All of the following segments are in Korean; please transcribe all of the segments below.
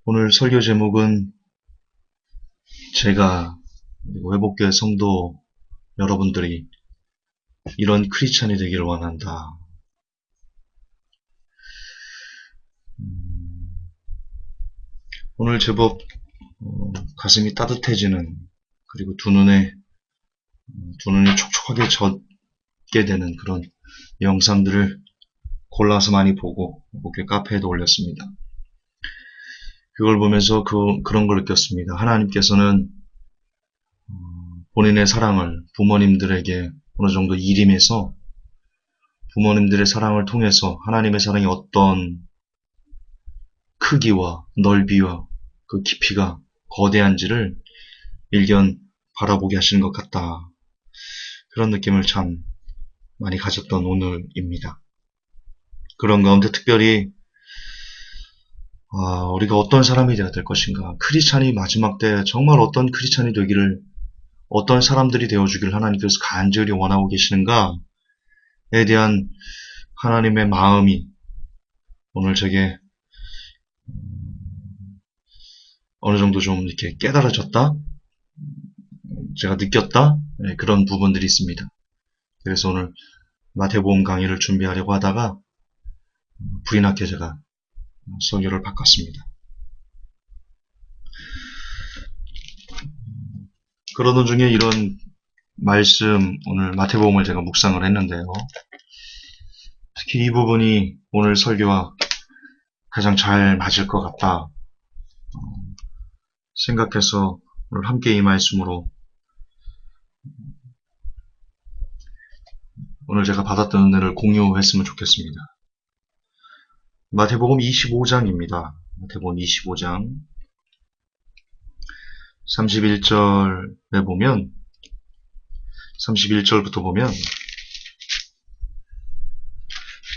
오늘 설교 제목은 제가 그리고 회복교회 성도 여러분들이 이런 크리스찬이 되기를 원한다. 오늘 제법 가슴이 따뜻해지는 그리고 두 눈이 촉촉하게 젖게 되는 그런 영상들을 골라서 많이 보고 회복교회 카페에도 올렸습니다. 그걸 보면서 그런 걸 느꼈습니다. 하나님께서는 본인의 사랑을 부모님들에게 어느 정도 일임해서 부모님들의 사랑을 통해서 하나님의 사랑이 어떤 크기와 넓이와 그 깊이가 거대한지를 일견 바라보게 하시는 것 같다. 그런 느낌을 참 많이 가졌던 오늘입니다. 그런 가운데 특별히 우리가 어떤 사람이 되어야 될 것인가, 크리스찬이 마지막 때 정말 어떤 크리스찬이 되기를, 어떤 사람들이 되어주기를 하나님께서 간절히 원하고 계시는가에 대한 하나님의 마음이 오늘 제게 어느 정도 좀 이렇게 깨달아졌다, 제가 느꼈다, 그런 부분들이 있습니다. 그래서 오늘 마태복음 강의를 준비하려고 하다가 불이 났게 제가 설교를 바꿨습니다. 그러던 중에 이런 말씀, 오늘 마태복음을 제가 묵상을 했는데요. 특히 이 부분이 오늘 설교와 가장 잘 맞을 것 같다 생각해서 오늘 함께 이 말씀으로 오늘 제가 받았던 은혜를 공유했으면 좋겠습니다. 마태복음 25장입니다. 마태복음 25장 31절에 보면 31절부터 보면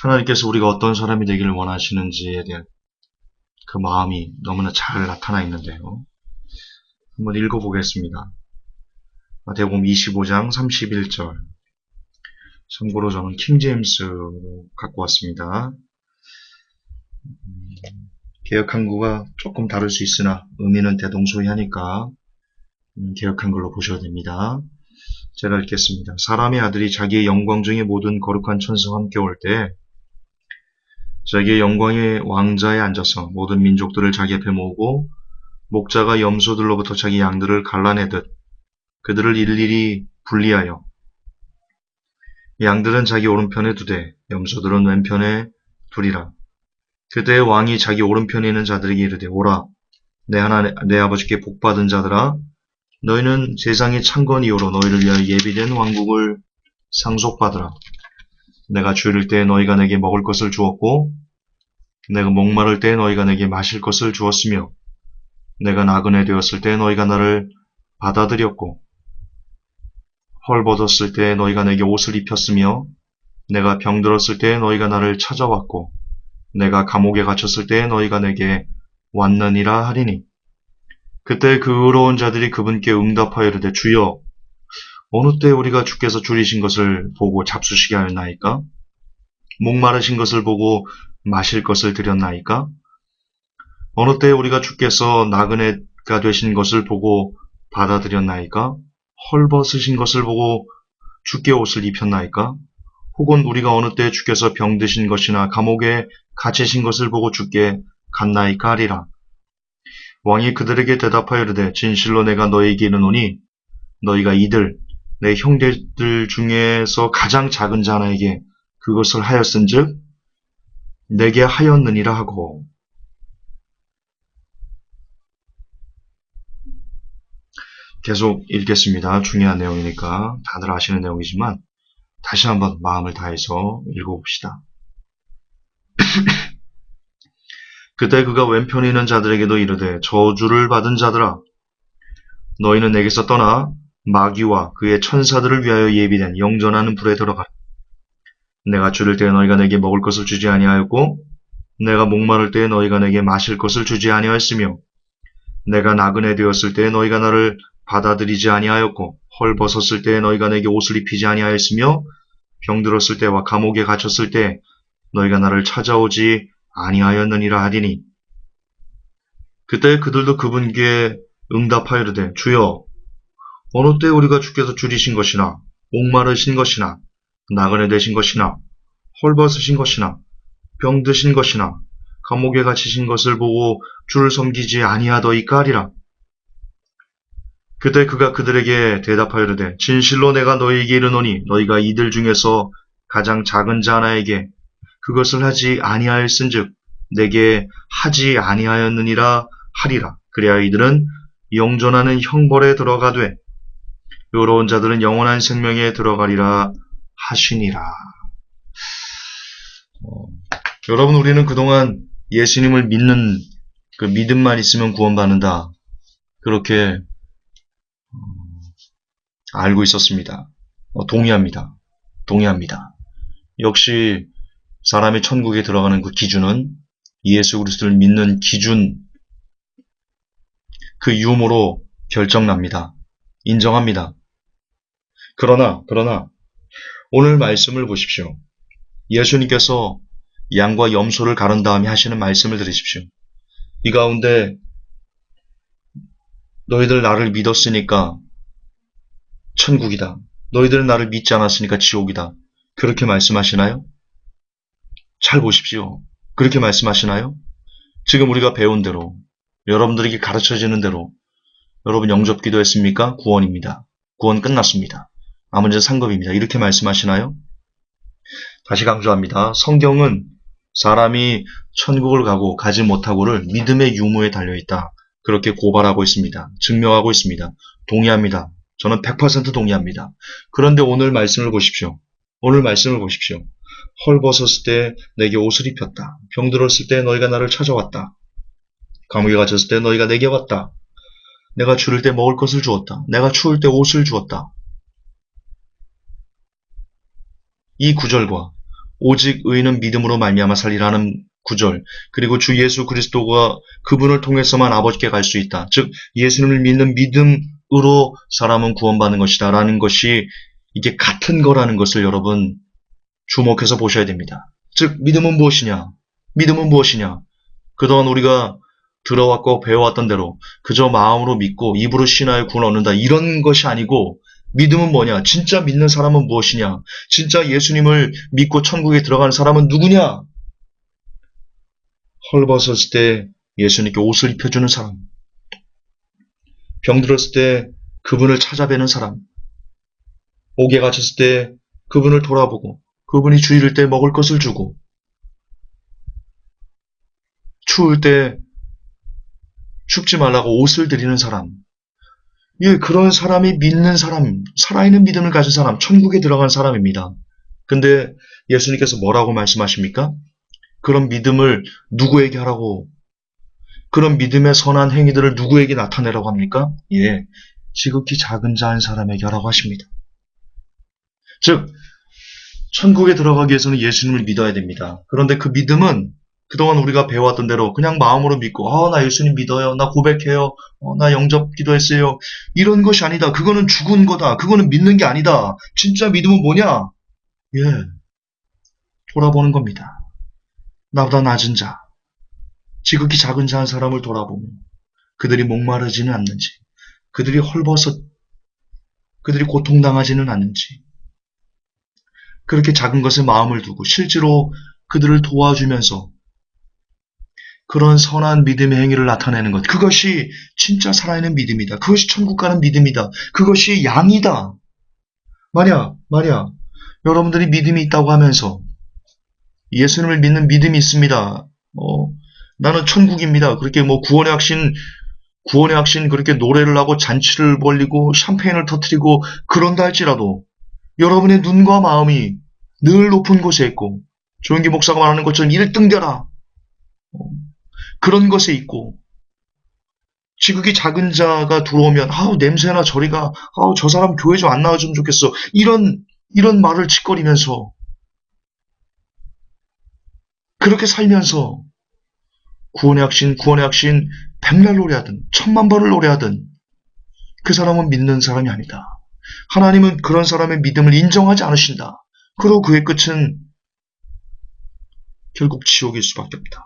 하나님께서 우리가 어떤 사람이 되기를 원하시는지에 대한 그 마음이 너무나 잘 나타나 있는데요. 한번 읽어보겠습니다. 마태복음 25장 31절. 참고로 저는 킹제임스로 갖고 왔습니다. 개역한국과 조금 다를 수 있으나 의미는 대동소이하니까 개역한글로 보셔야 됩니다. 제가 읽겠습니다. 사람의 아들이 자기의 영광 중에 모든 거룩한 천사와 함께 올 때 자기의 영광의 왕자에 앉아서 모든 민족들을 자기 앞에 모으고 목자가 염소들로부터 자기 양들을 갈라내듯 그들을 일일이 분리하여 양들은 자기 오른편에 두되 염소들은 왼편에 두리라. 그때 왕이 자기 오른편에 있는 자들에게 이르되 오라 내 아버지께 복받은 자들아 너희는 세상의 창건 이후로 너희를 위하여 예비된 왕국을 상속받으라. 내가 주일 때에 너희가 내게 먹을 것을 주었고 내가 목마를 때에 너희가 내게 마실 것을 주었으며 내가 나그네 되었을 때에 너희가 나를 받아들였고 헐벗었을 때에 너희가 내게 옷을 입혔으며 내가 병들었을 때에 너희가 나를 찾아왔고 내가 감옥에 갇혔을 때에 너희가 내게 왔느니라 하리니 그때 그 의로운 자들이 그분께 응답하여 이르되 주여 어느 때 우리가 주께서 줄이신 것을 보고 잡수시게 하였나이까? 목마르신 것을 보고 마실 것을 드렸나이까? 어느 때 우리가 주께서 나그네가 되신 것을 보고 받아들였나이까? 헐벗으신 것을 보고 주께 옷을 입혔나이까? 혹은 우리가 어느 때 주께서 병드신 것이나 감옥에 갇히신 것을 보고 주께 갔나이까 하리라. 왕이 그들에게 대답하여 이르되 진실로 내가 너희에게 이르노니 너희가 이들 내 형제들 중에서 가장 작은 자 하나에게 그것을 하였은즉 내게 하였느니라 하고 계속 읽겠습니다. 중요한 내용이니까 다들 아시는 내용이지만 다시 한번 마음을 다해서 읽어봅시다. 그때 그가 왼편에 있는 자들에게도 이르되 저주를 받은 자들아 너희는 내게서 떠나 마귀와 그의 천사들을 위하여 예비된 영전하는 불에 들어가라. 내가 줄일 때에 너희가 내게 먹을 것을 주지 아니하였고 내가 목마를 때에 너희가 내게 마실 것을 주지 아니하였으며 내가 나그네 되었을 때에 너희가 나를 받아들이지 아니하였고 헐벗었을 때에 너희가 내게 옷을 입히지 아니하였으며 병들었을 때와 감옥에 갇혔을 때 너희가 나를 찾아오지 아니하였느니라 하리니 그때 그들도 그분께 응답하여 이르되 주여 어느 때 우리가 주께서 줄이신 것이나 목마르신 것이나 나그네 되신 것이나 헐벗으신 것이나 병드신 것이나 감옥에 갇히신 것을 보고 주를 섬기지 아니하더이까 하리라. 그때 그가 그들에게 대답하여 이르되 진실로 내가 너희에게 이르노니 너희가 이들 중에서 가장 작은 자 하나에게 그것을 하지 아니하였은즉 내게 하지 아니하였느니라 하리라. 그래야 이들은 영존하는 형벌에 들어가되 의로운 자들은 영원한 생명에 들어가리라 하시니라. 여러분, 우리는 그동안 예수님을 믿는 그 믿음만 있으면 구원받는다, 그렇게 알고 있었습니다. 동의합니다. 역시 사람이 천국에 들어가는 그 기준은 예수 그리스도를 믿는 기준, 그 유무로 결정납니다. 인정합니다. 그러나 오늘 말씀을 보십시오. 예수님께서 양과 염소를 가른 다음에 하시는 말씀을 들으십시오. 이 가운데 너희들 나를 믿었으니까 천국이다. 너희들은 나를 믿지 않았으니까 지옥이다. 그렇게 말씀하시나요? 잘 보십시오. 그렇게 말씀하시나요? 지금 우리가 배운 대로, 여러분들에게 가르쳐지는 대로 여러분 영접 기도했습니까? 구원입니다. 구원 끝났습니다. 나머지는 상급입니다. 이렇게 말씀하시나요? 다시 강조합니다. 성경은 사람이 천국을 가고 가지 못하고를 믿음의 유무에 달려있다, 그렇게 고발하고 있습니다. 증명하고 있습니다. 동의합니다. 저는 100% 동의합니다. 그런데 오늘 말씀을 보십시오. 헐벗었을 때 내게 옷을 입혔다. 병들었을 때 너희가 나를 찾아왔다. 감옥에 갇혔을 때 너희가 내게 왔다. 내가 줄일 때 먹을 것을 주었다. 내가 추울 때 옷을 주었다. 이 구절과 오직 의인은 믿음으로 말미암아 살리라는 구절, 그리고 주 예수 그리스도가 그분을 통해서만 아버지께 갈 수 있다. 즉 예수님을 믿는 믿음으로 사람은 구원받는 것이다 라는 것이 이게 같은 거라는 것을 여러분 주목해서 보셔야 됩니다. 즉 믿음은 무엇이냐? 그동안 우리가 들어왔고 배워왔던 대로 그저 마음으로 믿고 입으로 신하여 구원 얻는다, 이런 것이 아니고, 믿음은 뭐냐? 진짜 믿는 사람은 무엇이냐? 진짜 예수님을 믿고 천국에 들어가는 사람은 누구냐? 헐벗었을 때 예수님께 옷을 입혀주는 사람, 병들었을 때 그분을 찾아뵈는 사람, 옥에 갇혔을 때 그분을 돌아보고 그분이 주일일 때 먹을 것을 주고, 추울 때 춥지 말라고 옷을 드리는 사람, 예, 그런 사람이 믿는 사람, 살아있는 믿음을 가진 사람, 천국에 들어간 사람입니다. 근데 예수님께서 뭐라고 말씀하십니까? 그런 믿음을 누구에게 하라고, 그런 믿음의 선한 행위들을 누구에게 나타내라고 합니까? 예, 지극히 작은 자 한 사람에게 하라고 하십니다. 즉 천국에 들어가기 위해서는 예수님을 믿어야 됩니다. 그런데 그 믿음은 그동안 우리가 배워왔던 대로 그냥 마음으로 믿고, 나 예수님 믿어요, 나 고백해요, 나 영접 기도했어요, 이런 것이 아니다. 그거는 죽은 거다. 그거는 믿는 게 아니다. 진짜 믿음은 뭐냐? 예, 돌아보는 겁니다. 나보다 낮은 자, 지극히 작은 자 한 사람을 돌아보며 그들이 목마르지는 않는지, 그들이 헐벗어 그들이 고통당하지는 않는지, 그렇게 작은 것에 마음을 두고 실제로 그들을 도와주면서 그런 선한 믿음의 행위를 나타내는 것, 그것이 진짜 살아있는 믿음이다. 그것이 천국 가는 믿음이다. 그것이 양이다. 만약 여러분들이 믿음이 있다고 하면서 예수님을 믿는 믿음이 있습니다, 나는 천국입니다, 그렇게 구원의 확신 그렇게 노래를 하고 잔치를 벌리고 샴페인을 터뜨리고 그런다 할지라도 여러분의 눈과 마음이 늘 높은 곳에 있고, 조영기 목사가 말하는 것처럼 1등겨라, 그런 것에 있고, 지극히 작은 자가 들어오면 냄새나 저리가, 저 사람 교회 좀 안 나와주면 좋겠어, 이런 말을 짓거리면서 그렇게 살면서 구원의 확신 백날 노래하든 천만 번을 노래하든 그 사람은 믿는 사람이 아니다. 하나님은 그런 사람의 믿음을 인정하지 않으신다. 그리고 그의 끝은 결국 지옥일 수밖에 없다.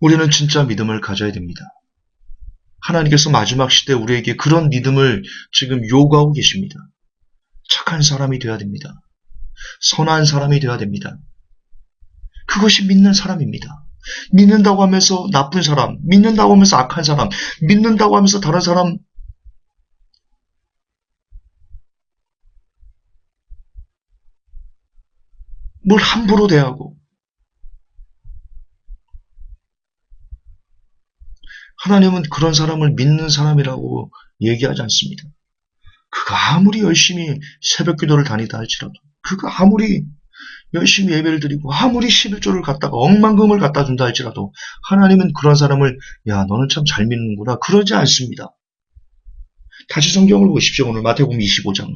우리는 진짜 믿음을 가져야 됩니다. 하나님께서 마지막 시대 우리에게 그런 믿음을 지금 요구하고 계십니다. 착한 사람이 되어야 됩니다. 선한 사람이 되어야 됩니다. 그것이 믿는 사람입니다. 믿는다고 하면서 나쁜 사람, 믿는다고 하면서 악한 사람, 믿는다고 하면서 다른 사람 뭘 함부로 대하고, 하나님은 그런 사람을 믿는 사람이라고 얘기하지 않습니다. 그가 아무리 열심히 새벽 기도를 다니다 할지라도, 그가 아무리 열심히 예배를 드리고 아무리 11조를 갖다가 억만금을 갖다 준다 할지라도 하나님은 그런 사람을 야 너는 참 잘 믿는구나 그러지 않습니다. 다시 성경을 보십시오. 오늘 마태복음 25장.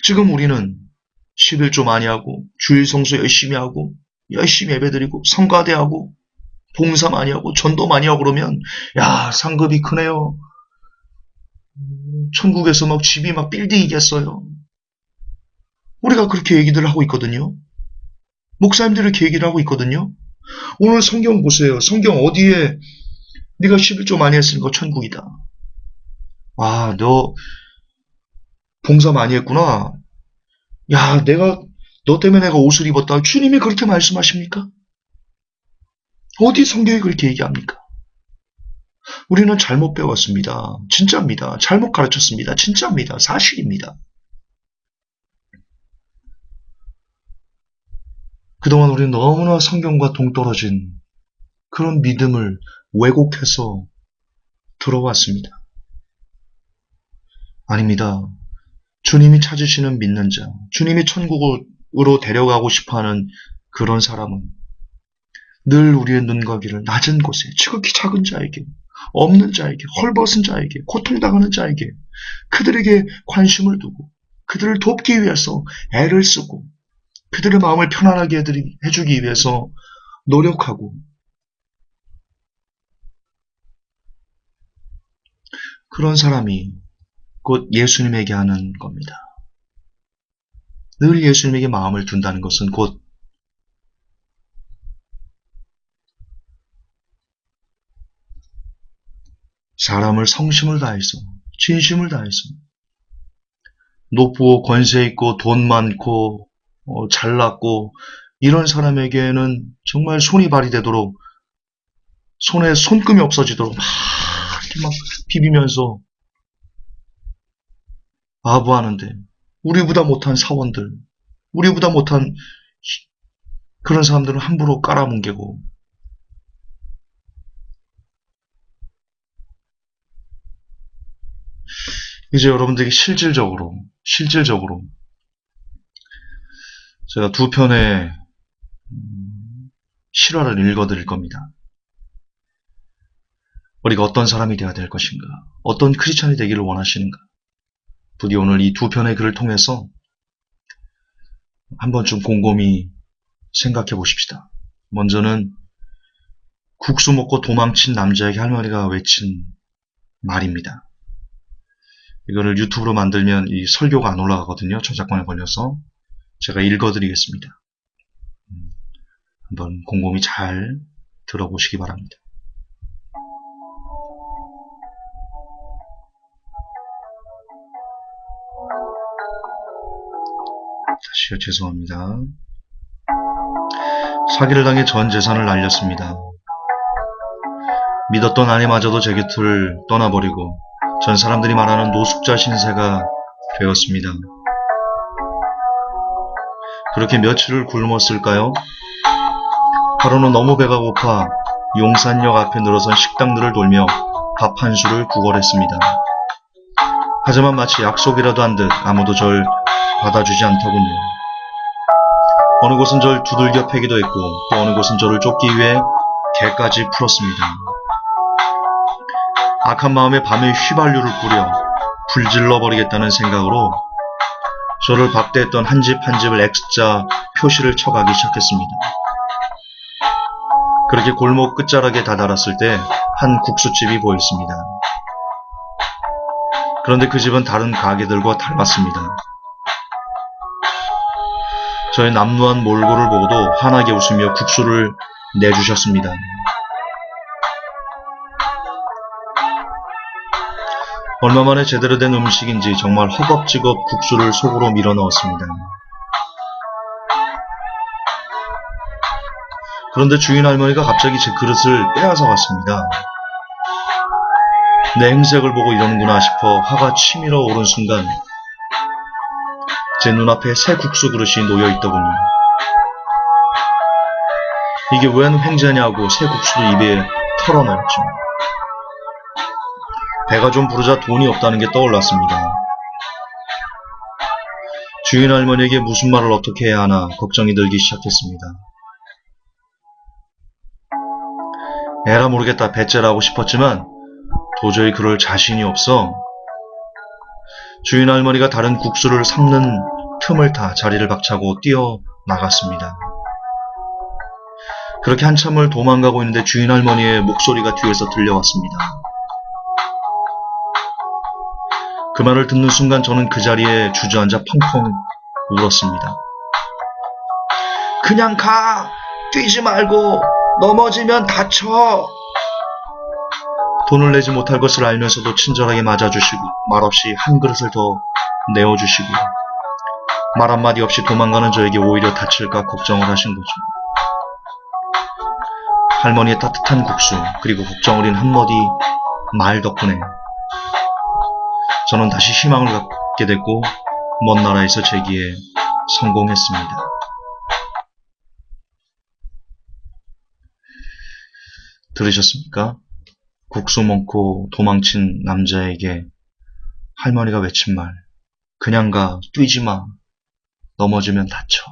지금 우리는 11조 많이 하고 주일 성수 열심히 하고 열심히 예배드리고 성가대하고 봉사 많이 하고 전도 많이 하고 그러면 야 상급이 크네요. 천국에서 막 집이 막 빌딩이겠어요. 우리가 그렇게 얘기들 하고 있거든요. 목사님들이 그렇게 얘기를 하고 있거든요. 오늘 성경 보세요. 성경 어디에 네가 11조 많이 했으니까 천국이다. 아, 너 봉사 많이 했구나. 야, 너 때문에 내가 옷을 입었다. 주님이 그렇게 말씀하십니까? 어디 성경이 그렇게 얘기합니까? 우리는 잘못 배웠습니다. 진짜입니다. 잘못 가르쳤습니다. 진짜입니다. 사실입니다. 그동안 우리는 너무나 성경과 동떨어진 그런 믿음을 왜곡해서 들어왔습니다. 아닙니다. 주님이 찾으시는 믿는 자, 주님이 천국으로 데려가고 싶어하는 그런 사람은 늘 우리의 눈과 귀를 낮은 곳에, 지극히 작은 자에게, 없는 자에게, 헐벗은 자에게, 고통당하는 자에게 그들에게 관심을 두고 그들을 돕기 위해서 애를 쓰고 그들의 마음을 편안하게 해주기 위해서 노력하고 그런 사람이 곧 예수님에게 하는 겁니다. 늘 예수님에게 마음을 둔다는 것은 곧 사람을 성심을 다해서 진심을 다해서 높고 권세 있고 돈 많고 잘났고 이런 사람에게는 정말 손이 발이 되도록 손에 손금이 없어지도록 막 이렇게 막 비비면서 아부하는데 우리보다 못한 사원들, 우리보다 못한 그런 사람들은 함부로 깔아뭉개고 이제 여러분들에게 실질적으로 제가 두 편의 실화를 읽어드릴 겁니다. 우리가 어떤 사람이 되어야 될 것인가, 어떤 크리스찬이 되기를 원하시는가. 부디 오늘 이 두 편의 글을 통해서 한번 좀 곰곰이 생각해 보십시다. 먼저는 국수 먹고 도망친 남자에게 할머니가 외친 말입니다. 이거를 유튜브로 만들면 이 설교가 안 올라가거든요. 저작권에 걸려서. 제가 읽어드리겠습니다. 한번 곰곰이 잘 들어보시기 바랍니다. 다시요, 죄송합니다. 사기를 당해 전 재산을 날렸습니다. 믿었던 아내마저도 제 곁을 떠나버리고 전 사람들이 말하는 노숙자 신세가 되었습니다. 그렇게 며칠을 굶었을까요? 하루는 너무 배가 고파 용산역 앞에 늘어선 식당들을 돌며 밥 한 수를 구걸했습니다. 하지만 마치 약속이라도 한 듯 아무도 절 받아주지 않더군요. 어느 곳은 절 두들겨 패기도 했고 또 어느 곳은 저를 쫓기 위해 개까지 풀었습니다. 악한 마음에 밤에 휘발유를 뿌려 불질러 버리겠다는 생각으로 저를 박대했던 한 집 한 집을 X자 표시를 쳐가기 시작했습니다. 그렇게 골목 끝자락에 다다랐을 때 한 국수집이 보였습니다. 그런데 그 집은 다른 가게들과 달랐습니다. 저의 남루한 몰골을 보고도 환하게 웃으며 국수를 내주셨습니다. 얼마 만에 제대로 된 음식인지 정말 허겁지겁 국수를 속으로 밀어 넣었습니다. 그런데 주인 할머니가 갑자기 제 그릇을 빼앗아 갔습니다. 내 행색을 보고 이러는구나 싶어 화가 치밀어 오른 순간 제 눈앞에 새 국수 그릇이 놓여 있더군요. 이게 웬 횡재냐고 새 국수를 입에 털어넣었죠. 배가 좀 부르자 돈이 없다는 게 떠올랐습니다. 주인 할머니에게 무슨 말을 어떻게 해야 하나 걱정이 들기 시작했습니다. 에라 모르겠다 배째라고 싶었지만 도저히 그럴 자신이 없어 주인 할머니가 다른 국수를 삶는 틈을 타 자리를 박차고 뛰어나갔습니다. 그렇게 한참을 도망가고 있는데 주인 할머니의 목소리가 뒤에서 들려왔습니다. 그 말을 듣는 순간 저는 그 자리에 주저앉아 펑펑 울었습니다. 그냥 가! 뛰지 말고! 넘어지면 다쳐! 돈을 내지 못할 것을 알면서도 친절하게 맞아주시고 말없이 한 그릇을 더 내어주시고 말 한마디 없이 도망가는 저에게 오히려 다칠까 걱정을 하신 거죠. 할머니의 따뜻한 국수 그리고 걱정 어린 한마디 말 덕분에 저는 다시 희망을 갖게 됐고 먼 나라에서 재기에 성공했습니다. 들으셨습니까? 국수 먹고 도망친 남자에게 할머니가 외친 말 그냥 가, 뛰지 마, 넘어지면 다쳐.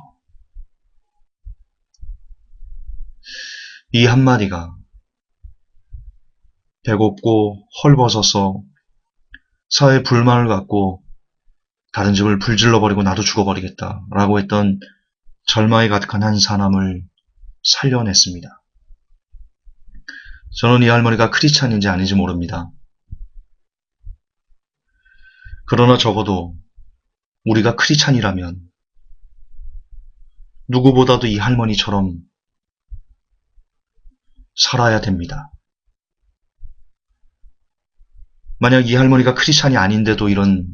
이 한마디가 배고프고 헐벗어서 사회에 불만을 갖고 다른 집을 불질러버리고 나도 죽어버리겠다 라고 했던 절망이 가득한 한 사람을 살려냈습니다. 저는 이 할머니가 크리스찬인지 아닌지 모릅니다. 그러나 적어도 우리가 크리스찬이라면 누구보다도 이 할머니처럼 살아야 됩니다. 만약 이 할머니가 크리스찬이 아닌데도 이런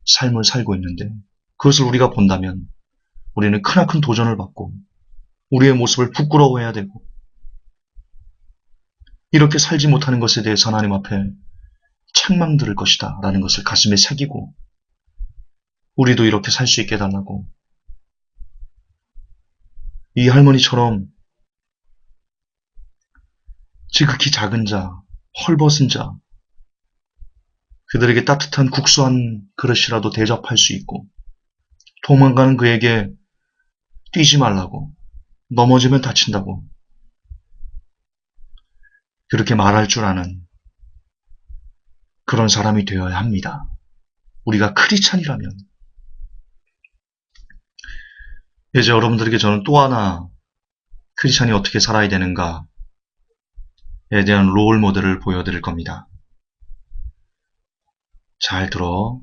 삶을 살고 있는데 그것을 우리가 본다면 우리는 크나큰 도전을 받고 우리의 모습을 부끄러워해야 되고 이렇게 살지 못하는 것에 대해서 하나님 앞에 책망 들을 것이다 라는 것을 가슴에 새기고 우리도 이렇게 살 수 있게 해달라고 이 할머니처럼 지극히 작은 자, 헐벗은 자 그들에게 따뜻한 국수 한 그릇이라도 대접할 수 있고 도망가는 그에게 뛰지 말라고 넘어지면 다친다고 그렇게 말할 줄 아는 그런 사람이 되어야 합니다. 우리가 크리스찬이라면 이제 여러분들에게 저는 또 하나 크리스찬이 어떻게 살아야 되는가에 대한 롤 모델을 보여드릴 겁니다. 잘 들어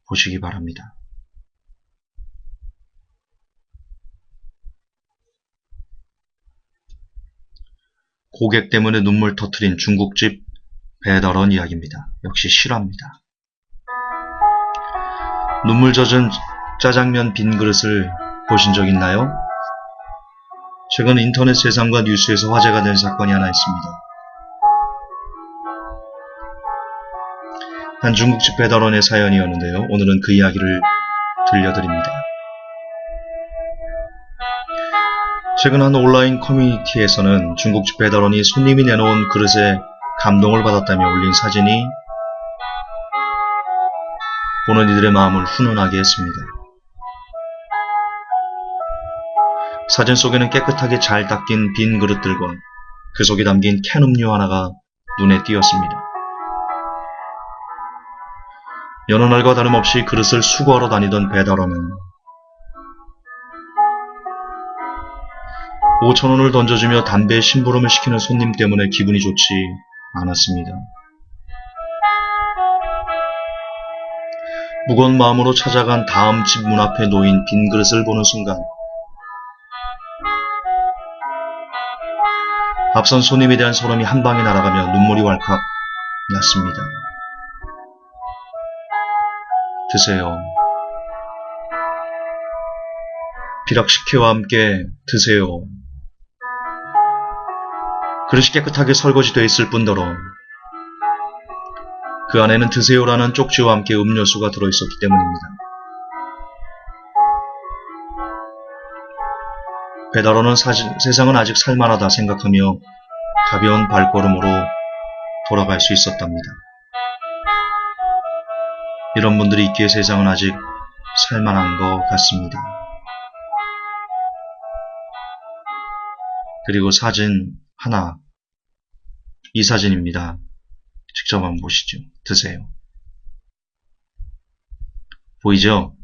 보시기 바랍니다. 고객 때문에 눈물 터트린 중국집 배달원 이야기입니다. 역시 실화입니다. 눈물 젖은 짜장면 빈 그릇을 보신 적 있나요? 최근 인터넷 세상과 뉴스에서 화제가 된 사건이 하나 있습니다. 한 중국집 배달원의 사연이었는데요. 오늘은 그 이야기를 들려드립니다. 최근 한 온라인 커뮤니티에서는 중국집 배달원이 손님이 내놓은 그릇에 감동을 받았다며 올린 사진이 보는 이들의 마음을 훈훈하게 했습니다. 사진 속에는 깨끗하게 잘 닦인 빈 그릇들과 그 속에 담긴 캔 음료 하나가 눈에 띄었습니다. 여느 날과 다름없이 그릇을 수거하러 다니던 배달원은 5,000원을 던져주며 담배에 심부름을 시키는 손님 때문에 기분이 좋지 않았습니다. 무거운 마음으로 찾아간 다음 집 문 앞에 놓인 빈 그릇을 보는 순간 앞선 손님에 대한 소름이 한 방에 날아가며 눈물이 왈칵 났습니다. 드세요. 비락식혜와 함께 드세요. 그릇이 깨끗하게 설거지되어 있을 뿐더러 그 안에는 드세요라는 쪽지와 함께 음료수가 들어있었기 때문입니다. 배달원은 세상은 아직 살만하다 생각하며 가벼운 발걸음으로 돌아갈 수 있었답니다. 이런 분들이 있기에 세상은 아직 살만한 것 같습니다. 그리고 사진 하나, 이 사진입니다. 직접 한번 보시죠. 드세요. 보이죠?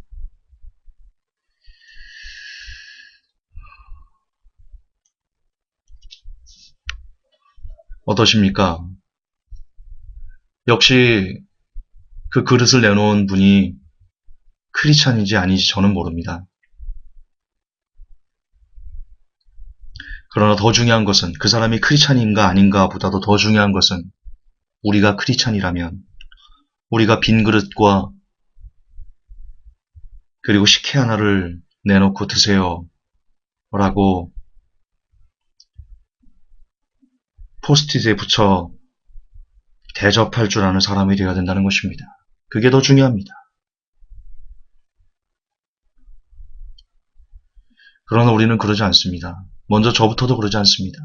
어떠십니까? 역시 그 그릇을 내놓은 분이 크리스찬인지 아닌지 저는 모릅니다. 그러나 더 중요한 것은 그 사람이 크리스찬인가 아닌가 보다도 더 중요한 것은 우리가 크리스찬이라면 우리가 빈 그릇과 그리고 식혜 하나를 내놓고 드세요 라고 포스트잇에 붙여 대접할 줄 아는 사람이 되어야 된다는 것입니다. 그게 더 중요합니다. 그러나 우리는 그러지 않습니다. 먼저 저부터도 그러지 않습니다.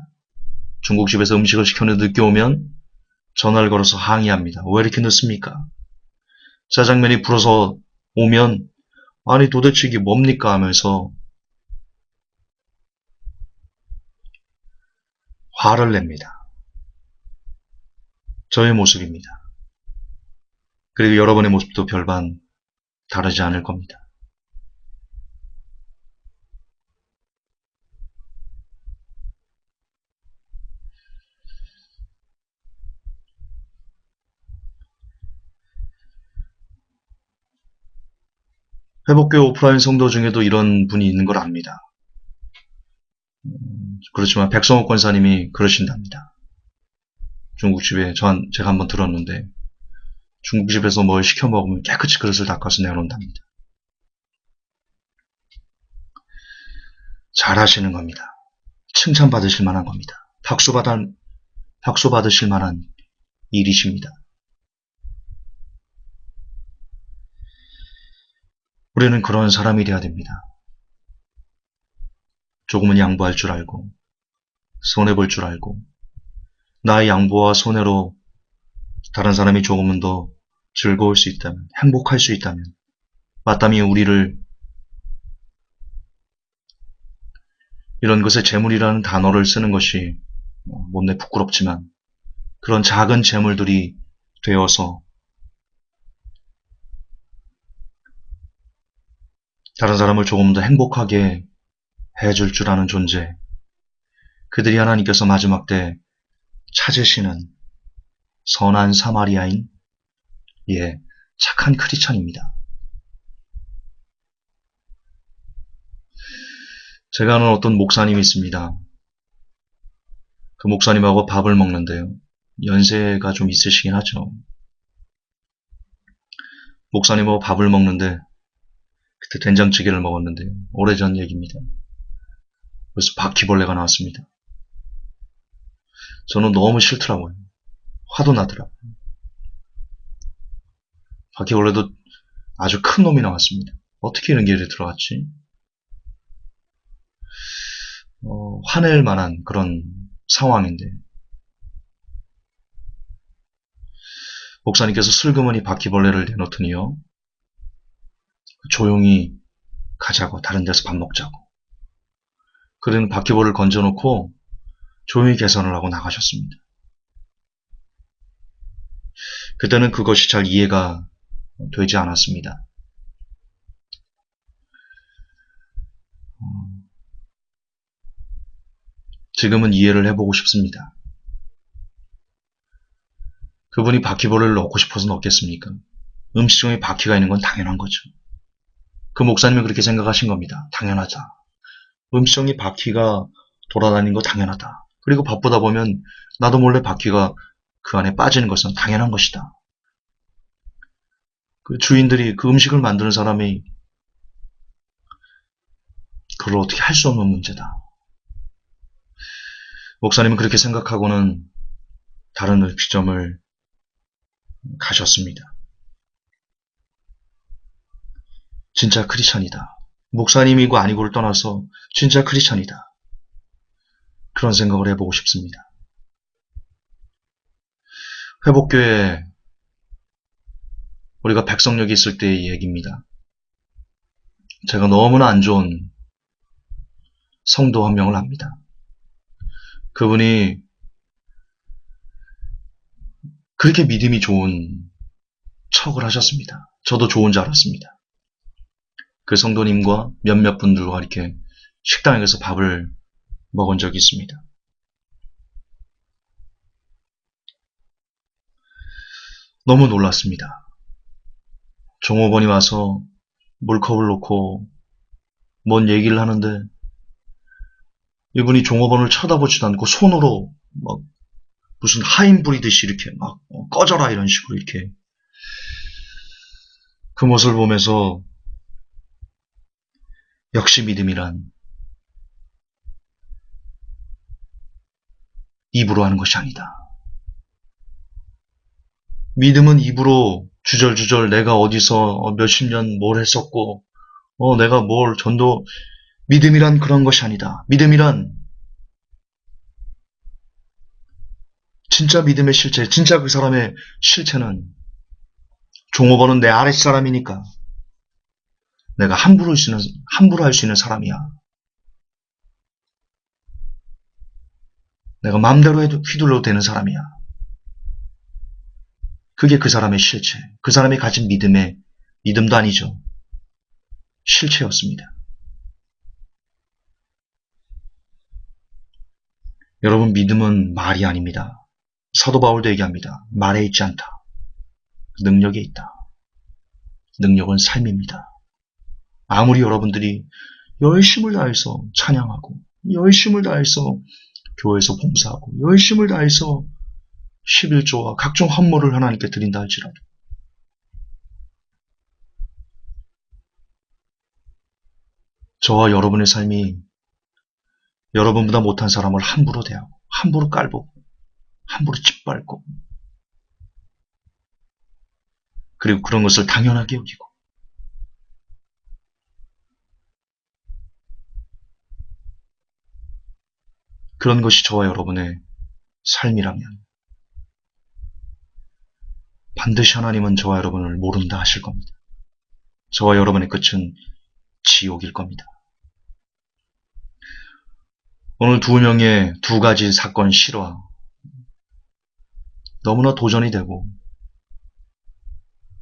중국집에서 음식을 시켰는데 늦게 오면 전화를 걸어서 항의합니다. 왜 이렇게 늦습니까? 짜장면이 불어서 오면 아니 도대체 이게 뭡니까 하면서 화를 냅니다. 저의 모습입니다. 그리고 여러분의 모습도 별반 다르지 않을 겁니다. 회복교회 오프라인 성도 중에도 이런 분이 있는 걸 압니다. 그렇지만 백성호 권사님이 그러신답니다. 중국집에 제가 한번 들었는데 중국집에서 뭘 시켜 먹으면 깨끗이 그릇을 닦아서 내놓는답니다. 잘하시는 겁니다. 칭찬받으실 만한 겁니다. 박수 받으실 만한 일이십니다. 우리는 그런 사람이 되어야 됩니다. 조금은 양보할 줄 알고 손해볼 줄 알고 나의 양보와 손해로 다른 사람이 조금은 더 즐거울 수 있다면, 행복할 수 있다면 마땅히 우리를 이런 것에 재물이라는 단어를 쓰는 것이 못내 부끄럽지만 그런 작은 재물들이 되어서 다른 사람을 조금 더 행복하게 해줄 줄 아는 존재, 그들이 하나님께서 마지막 때 찾으시는 선한 사마리아인, 착한 크리스찬입니다. 제가 아는 어떤 목사님이 있습니다. 그 목사님하고 밥을 먹는데요. 연세가 좀 있으시긴 하죠. 목사님하고 밥을 먹는데 그때 된장찌개를 먹었는데 오래전 얘기입니다. 그래서 바퀴벌레가 나왔습니다. 저는 너무 싫더라고요. 화도 나더라고요. 바퀴벌레도 아주 큰 놈이 나왔습니다. 어떻게 이런 길에 들어갔지? 화낼 만한 그런 상황인데 목사님께서 슬그머니 바퀴벌레를 내놓더니요. 조용히 가자고, 다른 데서 밥 먹자고. 그러는 바퀴벌레를 건져놓고 조용히 개선을 하고 나가셨습니다. 그때는 그것이 잘 이해가 되지 않았습니다. 지금은 이해를 해보고 싶습니다. 그분이 바퀴벌레를 넣고 싶어서 넣겠습니까? 음식점에 바퀴가 있는 건 당연한 거죠. 그 목사님은 그렇게 생각하신 겁니다. 당연하다. 음식점에 바퀴가 돌아다니는 거 당연하다. 그리고 바쁘다 보면 나도 몰래 바퀴가 그 안에 빠지는 것은 당연한 것이다. 그 주인들이 그 음식을 만드는 사람이 그걸 어떻게 할 수 없는 문제다. 목사님은 그렇게 생각하고는 다른 음식점을 가셨습니다. 진짜 크리스찬이다. 목사님이고 아니고를 떠나서 진짜 크리스찬이다. 그런 생각을 해보고 싶습니다. 회복교회 우리가 백성역에 있을 때의 얘기입니다. 제가 너무나 안 좋은 성도 한 명을 압니다. 그분이 그렇게 믿음이 좋은 척을 하셨습니다. 저도 좋은 줄 알았습니다. 그 성도님과 몇몇 분들과 이렇게 식당에 가서 밥을 먹은 적이 있습니다. 너무 놀랐습니다. 종업원이 와서 물컵을 놓고 뭔 얘기를 하는데 이분이 종업원을 쳐다보지도 않고 손으로 막 무슨 하인 부리듯이 이렇게 막 꺼져라 이런 식으로 이렇게 그 모습을 보면서 역시 믿음이란 입으로 하는 것이 아니다. 믿음은 입으로 주절주절 내가 어디서 몇십 년 뭘 했었고 내가 뭘 전도 믿음이란 그런 것이 아니다. 믿음이란 진짜 믿음의 실체, 진짜 그 사람의 실체는 종업원은 내 아랫사람이니까 내가 함부로 할 수 있는 사람이야. 내가 마음대로 해도 휘둘러도 되는 사람이야. 그게 그 사람의 실체, 그 사람이 가진 믿음도 아니죠. 실체였습니다. 여러분, 믿음은 말이 아닙니다. 사도 바울도 얘기합니다. 말에 있지 않다. 능력에 있다. 능력은 삶입니다. 아무리 여러분들이 열심을 다해서 찬양하고 열심을 다해서 교회에서 봉사하고 열심을 다해서 11조와 각종 헌물을 하나님께 드린다 할지라도 저와 여러분의 삶이 여러분보다 못한 사람을 함부로 대하고 함부로 깔보고 함부로 짓밟고 그리고 그런 것을 당연하게 여기고 그런 것이 저와 여러분의 삶이라면 반드시 하나님은 저와 여러분을 모른다 하실 겁니다. 저와 여러분의 끝은 지옥일 겁니다. 오늘 두 명의 두 가지 사건 실화 너무나 도전이 되고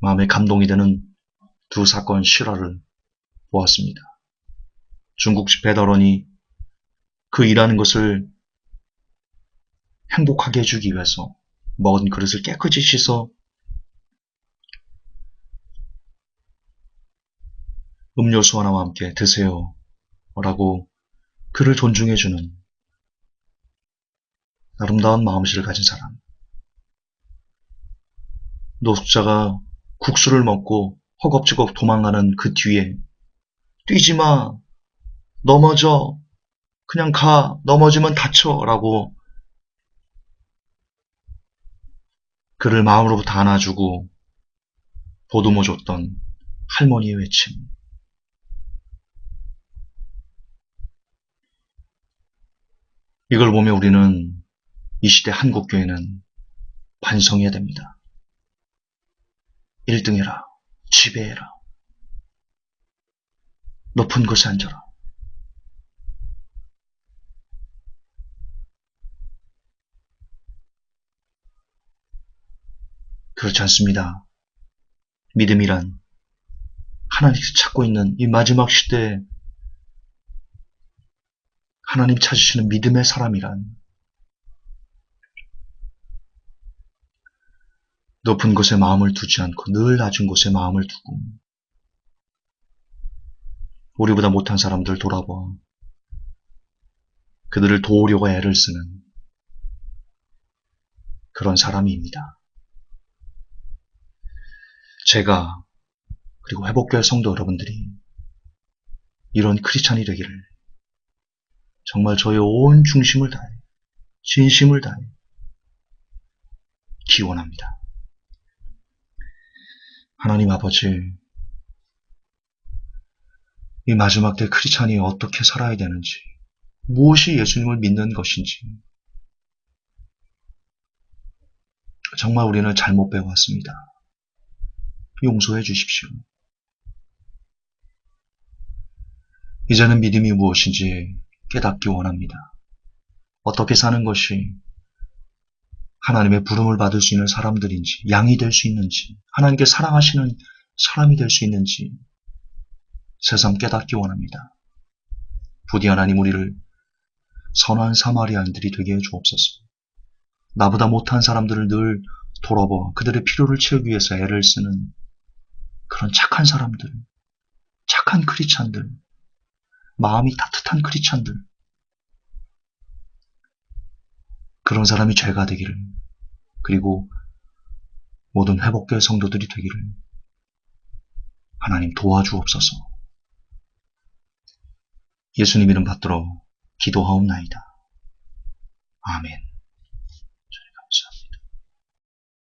마음에 감동이 되는 두 사건 실화를 보았습니다. 중국식 배달원이 그 일하는 것을 행복하게 해주기 위해서 먹은 그릇을 깨끗이 씻어 음료수 하나와 함께 드세요 라고 그를 존중해주는 아름다운 마음씨를 가진 사람. 노숙자가 국수를 먹고 허겁지겁 도망가는 그 뒤에 뛰지마, 넘어져, 그냥 가, 넘어지면 다쳐 라고 그를 마음으로부터 안아주고 보듬어 줬던 할머니의 외침. 이걸 보면 우리는 이 시대 한국교회는 반성해야 됩니다. 1등해라, 지배해라, 높은 곳에 앉아라. 그렇지 않습니다. 믿음이란 하나님께서 찾고 있는 이 마지막 시대에 하나님 찾으시는 믿음의 사람이란 높은 곳에 마음을 두지 않고 늘 낮은 곳에 마음을 두고 우리보다 못한 사람들 돌아봐 그들을 도우려고 애를 쓰는 그런 사람입니다. 제가 그리고 회복교회 성도 여러분들이 이런 크리스찬이 되기를 정말 저의 온 중심을 다해 진심을 다해 기원합니다. 하나님 아버지, 이 마지막 때 크리스찬이 어떻게 살아야 되는지, 무엇이 예수님을 믿는 것인지 정말 우리는 잘못 배워왔습니다. 용서해 주십시오. 이제는 믿음이 무엇인지 깨닫기 원합니다. 어떻게 사는 것이 하나님의 부름을 받을 수 있는 사람들인지, 양이 될 수 있는지, 하나님께 사랑하시는 사람이 될 수 있는지 새삼 깨닫기 원합니다. 부디 하나님 우리를 선한 사마리아인들이 되게 해 주옵소서. 나보다 못한 사람들을 늘 돌아봐 그들의 필요를 채우기 위해서 애를 쓰는 그런 착한 사람들, 착한 크리스찬들, 마음이 따뜻한 크리스찬들, 그런 사람이 죄가 되기를, 그리고 모든 회복교회 성도들이 되기를 하나님 도와주옵소서. 예수님 이름 받들어 기도하옵나이다. 아멘.